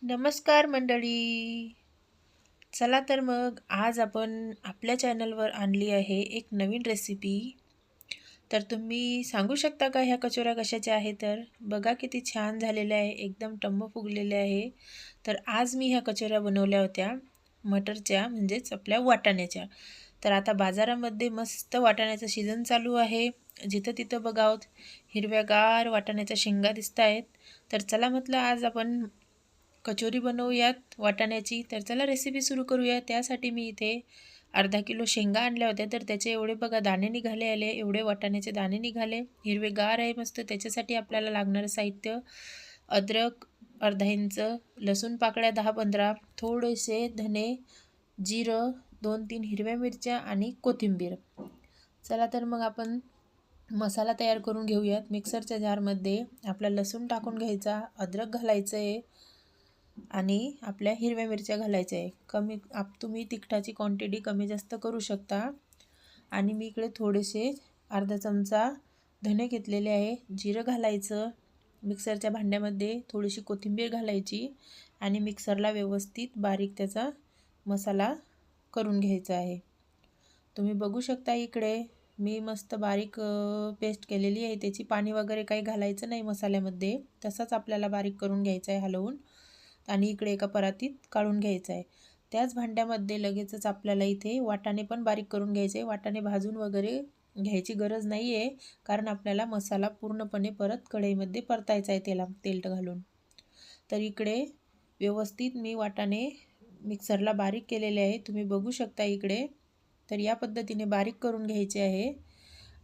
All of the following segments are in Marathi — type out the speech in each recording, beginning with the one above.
नमस्कार मंडळी. चला तर मग आज आपण आपल्या चॅनलवर आणली आहे एक नवीन रेसिपी. तर तुम्ही सांगू शकता का ह्या कचोऱ्या कशाच्या आहे? तर बघा किती छान झालेल्या आहे, एकदम टम्म फुगलेल्या आहे. तर आज मी ह्या कचोऱ्या बनवल्या होत्या मटरच्या, म्हणजेच आपल्या वाटाण्याच्या. तर आता बाजारामध्ये मस्त वाटाण्याचं सीझन चालू आहे. जिथं तिथं बघावत हिरव्यागार वाटाण्याच्या शेंगा दिसत आहेत. तर चला म्हटलं आज आपण कचोरी बनवूयात वाटाण्याची. तर चला रेसिपी सुरू करूया. त्यासाठी मी इथे अर्धा किलो शेंगा आणल्या होत्या. तर त्याचे एवढे बघा दाणे निघाले आले, एवढे वाटाण्याचे दाणे निघाले, हिरवेगार आहे मस्त. त्याच्यासाठी आपल्याला लागणारं साहित्य: अद्रक अर्धा इंच, लसूण पाकळ्या 10-15, थोडेसे धने, जिरं, 2-3 हिरव्या मिरच्या आणि कोथिंबीर. चला तर मग आपण मसाला तयार करून घेऊयात. मिक्सरच्या जारमध्ये आपला लसूण टाकून घ्यायचा, अद्रक घालायचं आहे आणि आपल्या हिरव्या मिरच्या घालायच्या आहे. तुम्ही तिखटाची क्वांटिटी कमी जास्त करू शकता. आणि मी इकडे थोडेसे अर्धा चमचा धने घेतलेले आहे. जिरं घालायचं मिक्सरच्या भांड्यामध्ये, थोडीशी कोथिंबीर घालायची आणि मिक्सरला व्यवस्थित बारीक त्याचा मसाला करून घ्यायचा आहे. तुम्ही बघू शकता इकडे मी मस्त बारीक पेस्ट केलेली आहे. त्याची पाणी वगैरे काही घालायचं नाही मसाल्यामध्ये, तसाच आपल्याला बारीक करून घ्यायचा आहे हलवून. आणि इकडे एका परातीत काढून घ्यायचं आहे. त्याच भांड्यामध्ये लगेचच आपल्याला इथे वाटाणे पण बारीक करून घ्यायचे. वाटाणे भाजून वगैरे घ्यायची गरज नाही आहे, कारण आपल्याला मसाला पूर्णपणे परत कढईमध्ये परतायचा आहे तेल घालून. तर इकडे व्यवस्थित मी वाटाणे मिक्सरला बारीक केलेले आहे, तुम्ही बघू शकता इकडे. तर या पद्धतीने बारीक करून घ्यायचे आहे.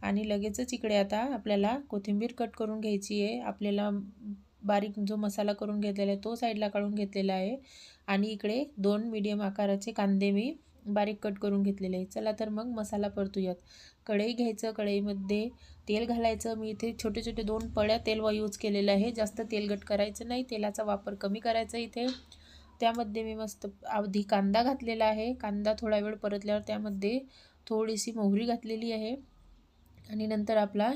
आणि लगेचच इकडे आता आपल्याला कोथिंबीर कट करून घ्यायची आहे. आपल्याला बारीक जो मसाला करून घेतलेला आहे तो साईडला काढून घेतलेला आहे. आणि इकडे 2 मीडियम आकाराचे कांदे मी बारीक कट करून घेतलेले आहे. चला तर मग मसाला परतूयात. कढई घ्यायचं, कढईमध्ये तेल घालायचं. मी इथे छोटे छोटे 2 पळ्या तेल यूज केलेलं आहे. जास्त तेलकट करायचं नाही, तेलाचा वापर कमी करायचा इथे. त्यामध्ये मी मस्त आधी कांदा घातलेला आहे. कांदा थोडा वेळ परतल्यावर त्यामध्ये थोडीशी मोहरी घातलेली आहे आणि नंतर आपला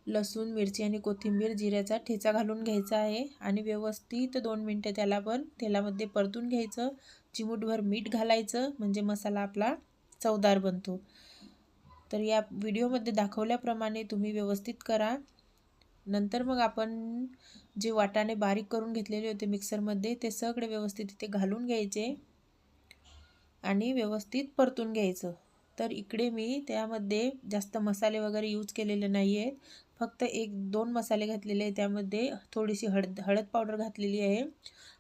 लसूण, मिरची आणि कोथिंबीर, जिऱ्याचा ठेचा घालून घ्यायचा आहे आणि व्यवस्थित 2 मिनटं त्याला पण तेलामध्ये परतून घ्यायचं. चिमूटभर मीठ घालायचं, म्हणजे मसाला आपला चवदार बनतो. तर या व्हिडिओमध्ये दाखवल्याप्रमाणे तुम्ही व्यवस्थित करा. नंतर मग आपण जे वाटाणे बारीक करून घेतलेले होते मिक्सरमध्ये, ते सगळे व्यवस्थित इथे घालून घ्यायचे आणि व्यवस्थित परतून घ्यायचं. तर इकडे मी त्यामध्ये जास्त मसाले वगैरे यूज केलेले नाही आहेत. फक्त 1-2 मसाले घातलेले आहे. त्यामध्ये थोडीशी हळद पावडर घातलेली आहे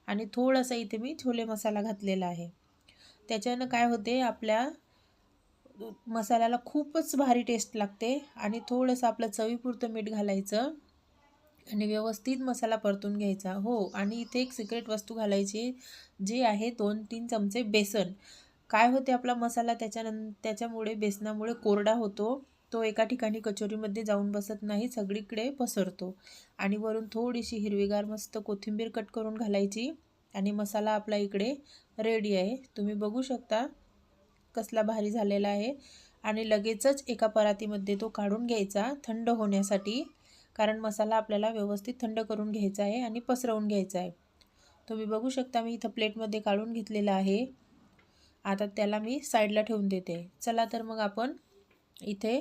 आणि थोडासा इथे मी छोले मसाला घातलेला आहे. त्याच्यानं काय होते, आपल्या मसाल्याला खूपच भारी टेस्ट लागते. आणि थोडंसं आपलं चवीपुरतं मीठ घालायचं आणि व्यवस्थित मसाला परतून घ्यायचा. हो, आणि इथे एक सिक्रेट वस्तू घालायची, जे आहे 2-3 चमचे बेसन. काय होते, आपला मसाला त्याच्यामुळे बेसनामुळे कोरडा होतो. तो एका ठिकाणी कचोरीमध्ये जाऊन बसत नाही, सगळीकडे पसरतो. आणि वरून थोडीशी हिरवीगार मस्त कोथिंबीर कट करून घालायची आणि मसाला आपला इकडे रेडी आहे. तुम्ही बघू शकता कसला भारी झालेला आहे. आणि लगेचच एका परातीमध्ये तो काढून घ्यायचा थंड होण्यासाठी, कारण मसाला आपल्याला व्यवस्थित थंड करून घ्यायचा आहे आणि पसरवून घ्यायचा आहे. तुम्ही बघू शकता मी इथं प्लेटमध्ये काढून घेतलेला आहे. आता त्याला मी साईडला ठेवून देते. चला तर मग आपण इथे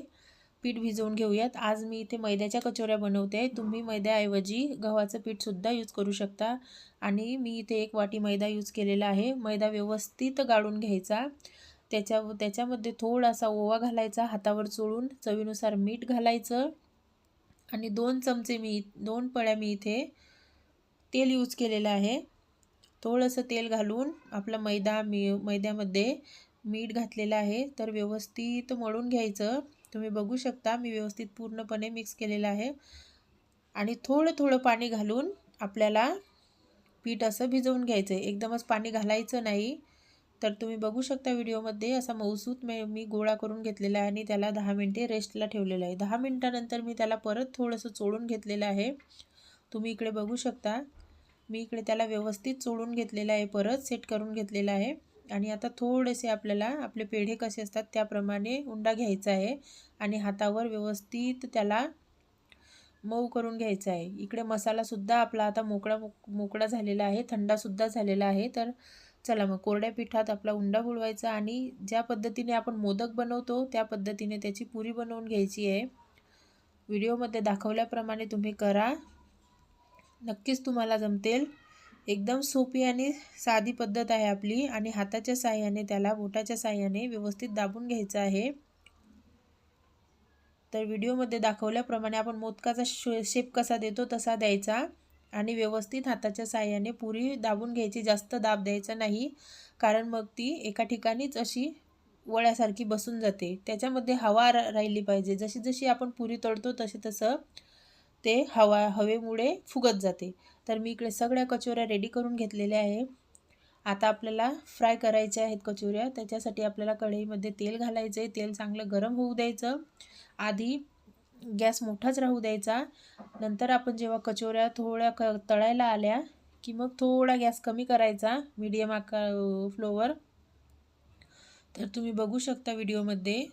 पीठ भिजवून घेऊयात. आज मी इथे मैद्याच्या कचोऱ्या बनवते. तुम्ही मैद्याऐवजी गव्हाचं पीठसुद्धा यूज करू शकता. आणि मी इथे 1 वाटी मैदा यूज केलेला आहे. मैदा व्यवस्थित गाळून घ्यायचा. त्याच्यामध्ये थोडासा ओवा घालायचा हातावर चोळून, चवीनुसार मीठ घालायचं आणि 2 पळ्या मी इथे तेल यूज केलेलं आहे. थोडंसं तेल घालून आपला मैद्यामध्ये मीठ घातलेलं आहे. तर व्यवस्थित मळून घ्यायचं. तुम्ही बघू शकता मी व्यवस्थित पूर्णपणे मिक्स केलेलं आहे. आणि थोडं थोडं पाणी घालून आपल्याला पीठ असं भिजवून घ्यायचं आहे. एकदमच पाणी घालायचं नाही. तर तुम्ही बघू शकता व्हिडिओमध्ये असा मऊसूत मी गोळा करून घेतलेला आहे आणि त्याला 10 मिनिटे रेस्टला ठेवलेलं आहे. 10 मिनिटानंतर मी त्याला परत थोडंसं चोळून घेतलेलं आहे. तुम्ही इकडे बघू शकता मी इकडे त्याला व्यवस्थित चोळून घेतलेलं आहे, परत सेट करून घेतलेलं आहे. आणि आता थोडेसे आपल्याला आपले पेढे कसे असतात त्याप्रमाणे उंडा घ्यायचा आहे आणि हातावर व्यवस्थित त्याला मऊ करून घ्यायचा आहे. इकडे मसालासुद्धा आपला आता मोकळा झालेला आहे, थंडासुद्धा झालेला आहे. तर चला मग कोरड्या पिठात आपला उंडा बुडवायचा आणि ज्या पद्धतीने आपण मोदक बनवतो त्या पद्धतीने त्याची पुरी बनवून घ्यायची आहे. व्हिडिओमध्ये दाखवल्याप्रमाणे तुम्ही करा, नक्कीच तुम्हाला जमतेल. एकदम सोपी आणि साधी पद्धत आहे आपली आणि हाताच्या साहाय्याने त्याला बोटाच्या साहाय्याने व्यवस्थित दाबून घ्यायचं आहे. तर व्हिडिओमध्ये दाखवल्याप्रमाणे आपण मोदकाचा शेप कसा देतो तसा द्यायचा आणि व्यवस्थित हाताच्या साहाय्याने पुरी दाबून घ्यायची. जास्त दाब द्यायचा नाही, कारण मग ती एका ठिकाणीच अशी वळ्यासारखी बसून जाते. त्याच्यामध्ये हवा राहिली पाहिजे. जशी जशी आपण पुरी तळतो तसं ते हवेमुळे फुगत जाते. तर मी इकडे सगळ्या कचोऱ्या रेडी करून घेतलेल्या आहे. आता आपल्याला फ्राय करायच्या आहेत कचोऱ्या. त्याच्यासाठी आपल्याला कढईमध्ये तेल घालायचं आहे. तेल चांगलं गरम होऊ द्यायचं. आधी गॅस मोठाच राहू द्यायचा. नंतर आपण जेव्हा कचोऱ्या थोड्या तळायला आल्या की मग थोडा गॅस कमी करायचा मीडियम फ्लोवर. तर तुम्ही बघू शकता व्हिडिओमध्ये.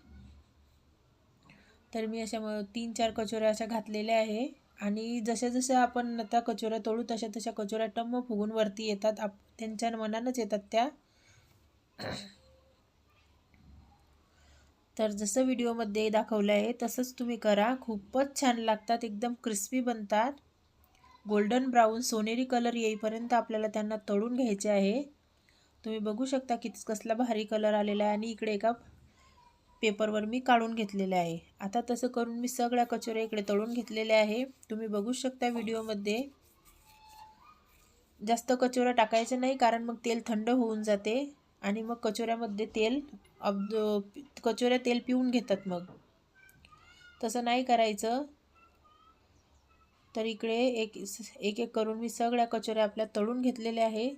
तर मी अशा 3-4 कचोऱ्या अशा घातलेल्या आहे आणि जशा आपण आता कचोऱ्या तळू तशा कचोऱ्या टम्म फुगून वरती येतात. त्यांच्या मनानंच येतात त्या. तर जसं व्हिडिओमध्ये दाखवलं आहे तसंच तुम्ही करा. खूपच छान लागतात, एकदम क्रिस्पी बनतात. गोल्डन ब्राऊन सोनेरी कलर येईपर्यंत आपल्याला त्यांना तळून घ्यायचे आहे. तुम्ही बघू शकता की कसला भारी कलर आलेला आहे आणि इकडे एका पेपरवर मी काढून घेतलेले आहे. आता तसं करून मी सगळ्या कचोऱ्या इकडे तळून घेतलेल्या आहे. तुम्ही बघू शकता व्हिडिओमध्ये. जास्त कचोऱ्या टाकायचं नाही, कारण मग तेल थंड होऊन जाते आणि मग कचोऱ्यामध्ये कचोऱ्या तेल पिऊन घेतात. मग तसं नाही करायचं. तर इकडे एक एक करून मी सगळ्या कचोऱ्या आपल्या तळून घेतलेल्या आहे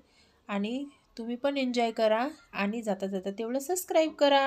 आणि तुम्ही पण एन्जॉय करा आणि जाता जाता तेवढं सबस्क्राईब करा.